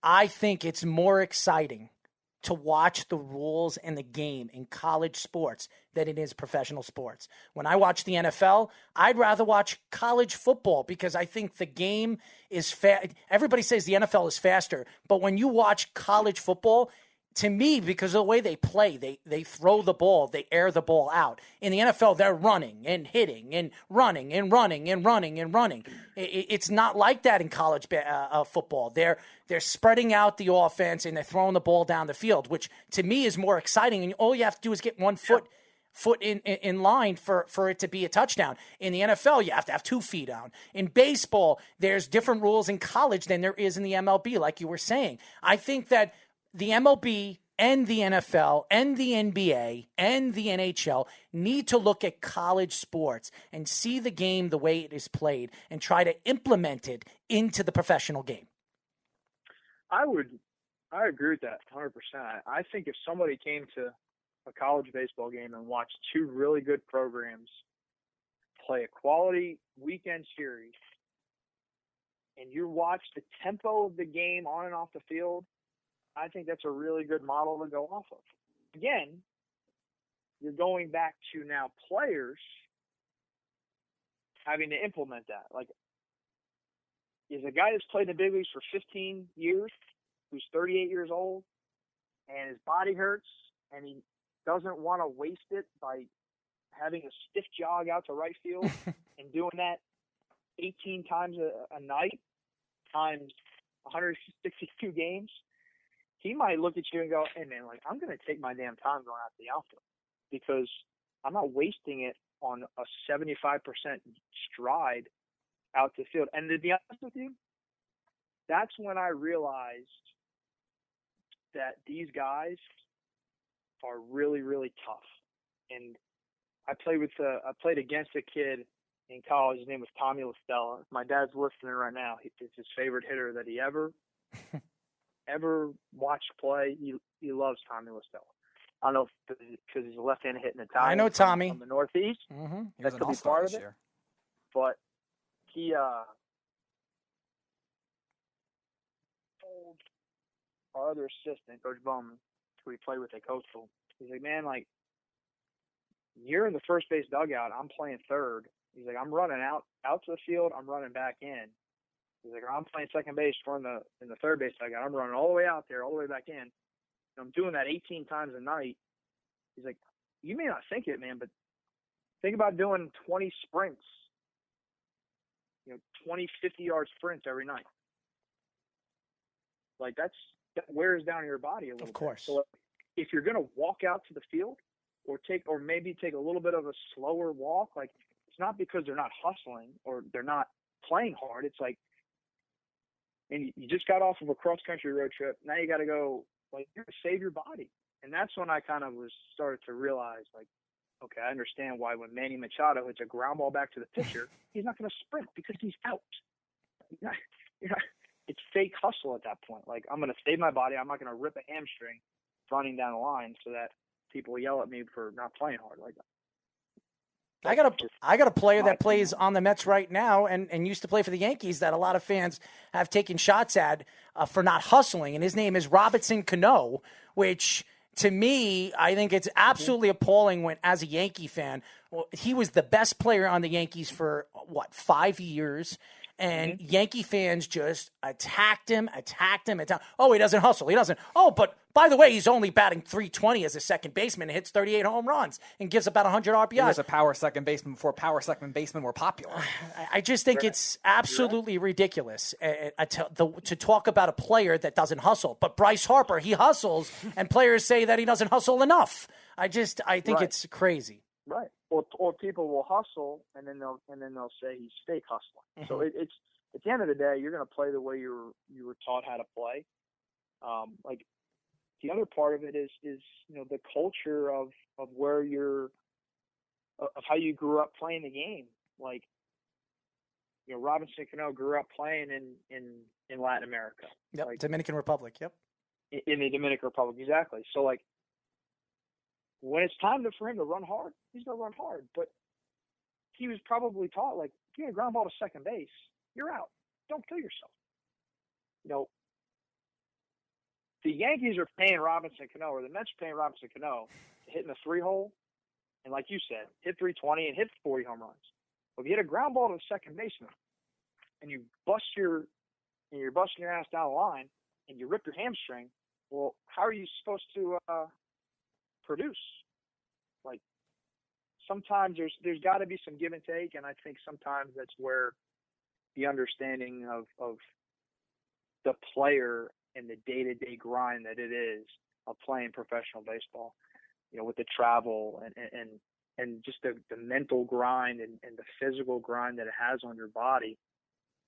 I think it's more exciting to watch the rules and the game in college sports than it is professional sports. When I watch the NFL, I'd rather watch college football because I think the game is everybody says the NFL is faster, but when you watch college football, to me, because of the way they play, they throw the ball, they air the ball out. In the NFL, they're running and hitting and running and running and running and running. It's not like that in college football. They're spreading out the offense and they're throwing the ball down the field, which to me is more exciting. And all you have to do is get one foot in line for it to be a touchdown. In the NFL, you have to have 2 feet down. In baseball, there's different rules in college than there is in the MLB, like you were saying. I think that the MLB and the NFL and the NBA and the NHL need to look at college sports and see the game the way it is played and try to implement it into the professional game. I agree with that 100%. I think if somebody came to a college baseball game and watched 2 really good programs play a quality weekend series, and you watch the tempo of the game on and off the field, I think that's a really good model to go off of. Again, you're going back to now players having to implement that. Like, is a guy that's played in the big leagues for 15 years, who's 38 years old, and his body hurts, and he doesn't want to waste it by having a stiff jog out to right field and doing that 18 times a night times 162 games, he might look at you and go, hey, man, like, I'm going to take my damn time going out to the outfield because I'm not wasting it on a 75% stride out to the field. And to be honest with you, that's when I realized that these guys are really, really tough. And I played against a kid in college. His name was Tommy LaStella. If my dad's listening right now, it's his favorite hitter that he ever watched play. He loves Tommy LaStella. I don't know if because he's a left-handed hitting Italian. I know Tommy from the Northeast. Mm-hmm. That could be part of it. Year. But he told our other assistant, Coach Bowman, who he played with at Coastal, he's like, man, like, you're in the first base dugout. I'm playing third. He's like, I'm running out to the field. I'm running back in. He's like, I'm playing second base in the third base dugout. I'm running all the way out there, all the way back in. And I'm doing that 18 times a night. He's like, you may not think it, man, but think about doing 20 sprints, 20, 50-yard sprints every night. Like, that wears down your body a little bit. Of course. So if you're going to walk out to the field or maybe take a little bit of a slower walk, like, it's not because they're not hustling or they're not playing hard. It's like, and you just got off of a cross-country road trip. Now you got to go, like, you're going to save your body. And that's when I kind of started to realize, like, okay, I understand why when Manny Machado hits a ground ball back to the pitcher, he's not going to sprint because he's out. It's fake hustle at that point. Like, I'm going to save my body. I'm not going to rip a hamstring running down the line so that people yell at me for not playing hard like that. I got a player that plays on the Mets right now and used to play for the Yankees that a lot of fans have taken shots at for not hustling, and his name is Robinson Cano, which to me, I think it's absolutely appalling when, as a Yankee fan, he was the best player on the Yankees for, 5 years, and Yankee fans just attacked him. Oh, he doesn't hustle. He doesn't. Oh, but by the way, he's only batting .320 as a second baseman and hits 38 home runs and gives about 100 RBIs. He was a power second baseman before power second basemen were popular. I just think it's absolutely ridiculous to talk about a player that doesn't hustle. But Bryce Harper, he hustles, and players say that he doesn't hustle enough. I think it's crazy. Right. Or people will hustle and then they'll say he's fake hustling. Mm-hmm. So it's at the end of the day, you're going to play the way you were taught how to play. Like, the other part of it is the culture of where of how you grew up playing the game. Like, Robinson Cano grew up playing in Latin America. Yep. Like, Dominican Republic. Yep. In the Dominican Republic, exactly. So, like, when it's time for him to run hard, he's going to run hard. But he was probably taught, like, if you get a ground ball to second base, you're out. Don't kill yourself. the Yankees are paying Robinson Cano, or the Mets are paying Robinson Cano to hit in the 3-hole, and like you said, hit 320 and hit 40 home runs. But if you hit a ground ball to the second baseman, and you're busting your ass down the line, and you rip your hamstring, well, how are you supposed to produce? Like, sometimes there's got to be some give and take, and I think sometimes that's where the understanding of the player and the day-to-day grind that it is of playing professional baseball, with the travel and just the mental grind and the physical grind that it has on your body.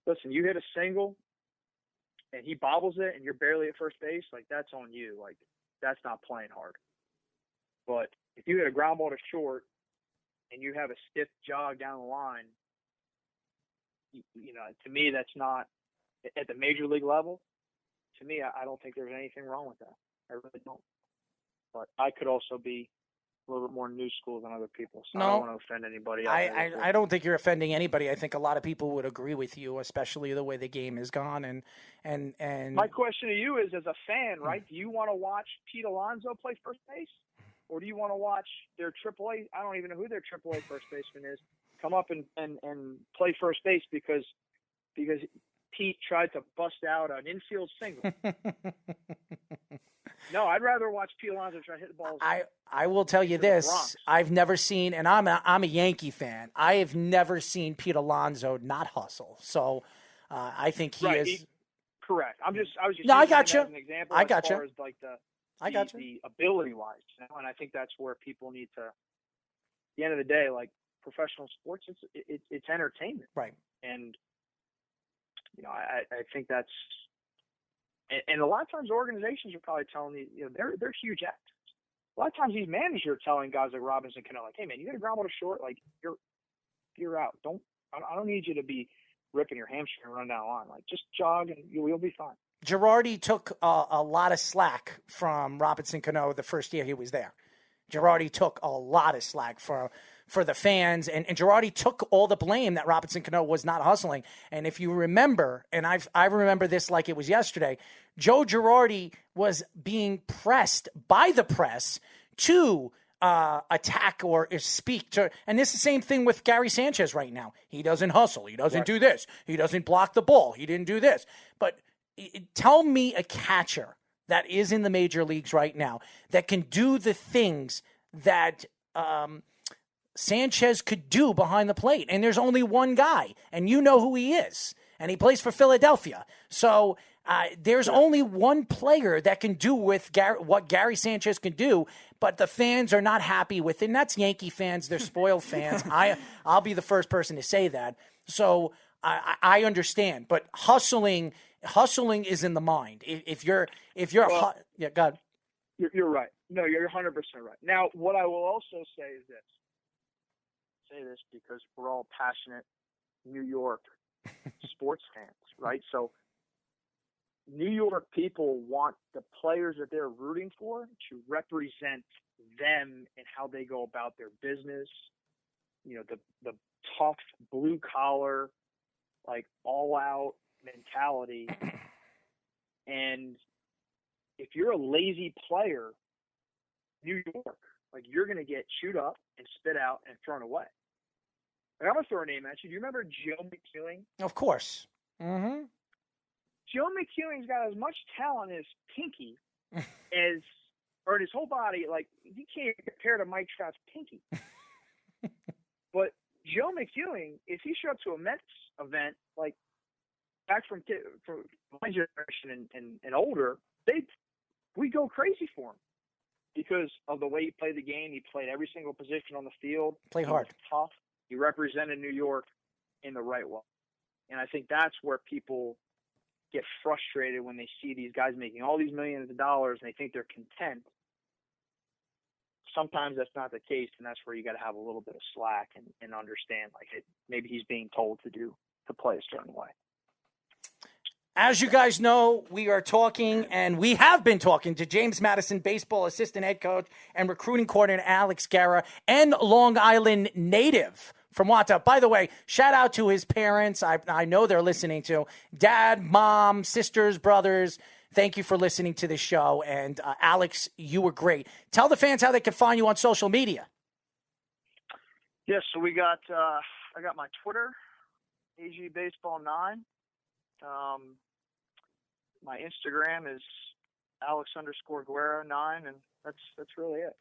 Listen, you hit a single and he bobbles it and you're barely at first base, like, that's on you. Like, that's not playing hard. But if you hit a ground ball to short and you have a stiff jog down the line, to me, that's not at the major league level. To me, I don't think there's anything wrong with that. I really don't. But I could also be a little bit more new school than other people, so no, I don't want to offend anybody. I don't think you're offending anybody. I think a lot of people would agree with you, especially the way the game has gone. And my question to you is, as a fan, right? Do you want to watch Pete Alonso play first base, or do you want to watch their AAA? I don't even know who their AAA first baseman is. Come up and play first base because Pete tried to bust out an infield single. No, I'd rather watch Pete Alonso try to hit the balls. I will tell you this: I've never seen, and I'm a Yankee fan. I have never seen Pete Alonso not hustle. So I think he is correct. I was just no, I using got him you. as an example. I got as you. far as like the ability wise, and I think that's where people need to. At the end of the day, like professional sports, it's entertainment, right? And I think that's. And a lot of times organizations are probably telling you, they're huge actors. A lot of times these managers are telling guys like Robinson Cano, like, hey man, you got a ground ball to short, like you're out. I don't need you to be ripping your hamstring and run down the line. Like, just jog and you'll be fine. Girardi took a lot of slack from Robinson Cano the first year he was there. Girardi took a lot of slack for the fans, and Girardi took all the blame that Robinson Cano was not hustling. And if you remember, and I remember this like it was yesterday, Joe Girardi was being pressed by the press to attack or speak to, and this is the same thing with Gary Sanchez right now. He doesn't hustle. He doesn't do this. He doesn't block the ball. He didn't do this. But tell me a catcher that is in the major leagues right now that can do the things that Sanchez could do behind the plate. And there's only one guy, and you know who he is, and he plays for Philadelphia. So there's only one player that can do with what Gary Sanchez can do, but the fans are not happy with it. And that's Yankee fans. They're spoiled fans. I'll be the first person to say that. So I understand, but hustling is in the mind. If you're yeah, God, you're right. No, you're 100% right. Now, what I will also say is this. Say this because we're all passionate New York sports fans, right? So New York people want the players that they're rooting for to represent them and how they go about their business. The tough blue collar, like all out mentality. And if you're a lazy player, New York, like, you're going to get chewed up and spit out and thrown away. Like, I'm going to throw a name at you. Do you remember Joe McEwing? Of course. Mm-hmm. Joe McEwing's got as much talent in his pinky or in his whole body. Like, he can't compare to Mike Trout's pinky. But Joe McEwing, if he showed up to a Mets event, like back from my generation and older, we'd go crazy for him because of the way he played the game. He played every single position on the field. Play hard. He was tough. He represented New York in the right way. And I think that's where people get frustrated when they see these guys making all these millions of dollars and they think they're content. Sometimes that's not the case, and that's where you got to have a little bit of slack and understand, like, maybe he's being told to play a certain way. As you guys know, we are talking, and we have been talking to James Madison baseball assistant head coach and recruiting coordinator Alex Guerra and Long Island native from Wanta. By the way, shout out to his parents. I know they're listening to dad, mom, sisters, brothers. thank you for listening to the show. And Alex, you were great. Tell the fans how they can find you on social media. Yes, so we got I got my Twitter, AGBaseball9. My Instagram is Alex_Guerra9, and that's really it.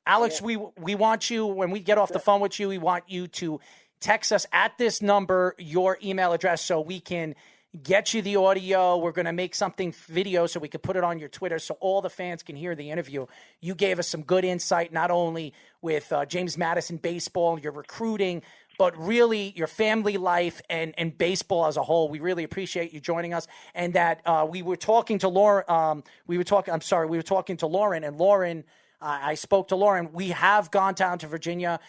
Alex, we want you, when we get off the phone with you, we want you to text us at this number your email address so we can get you the audio. We're going to make something video so we can put it on your Twitter so all the fans can hear the interview. You gave us some good insight, not only with James Madison baseball, your recruiting, but really your family life and baseball as a whole. We really appreciate you joining us. And that we were talking to Lauren. We were talking to Lauren, and Lauren, I spoke to Lauren. We have gone down to Virginia.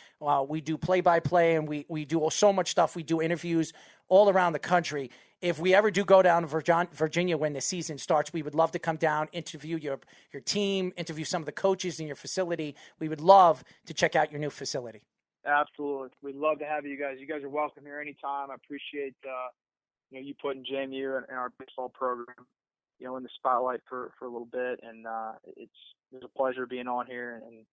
We do play-by-play, and we do so much stuff. We do interviews all around the country. If we ever do go down to Virginia when the season starts, we would love to come down, interview your team, interview some of the coaches in your facility. We would love to check out your new facility. Absolutely. We'd love to have you guys. You guys are welcome here anytime. I appreciate you putting Jamie in our baseball program, in the spotlight for a little bit. And it's a pleasure being on here, and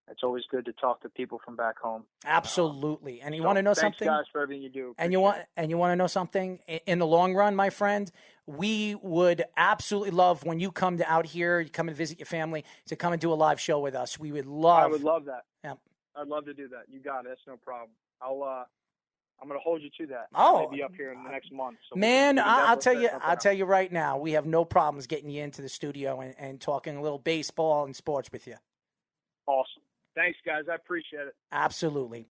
it's always good to talk to people from back home. Absolutely. And you want to know something? Thanks, guys, for everything you do. And you want to know something? In the long run, my friend, we would absolutely love when you come out here, you come and visit your family, to come and do a live show with us. We would love. I would love that. Yeah. I'd love to do that. You got it. That's no problem. I'm going to hold you to that. Oh, maybe up here in the next month. So man, I'll tell you right now, we have no problems getting you into the studio and talking a little baseball and sports with you. Awesome. Thanks, guys. I appreciate it. Absolutely.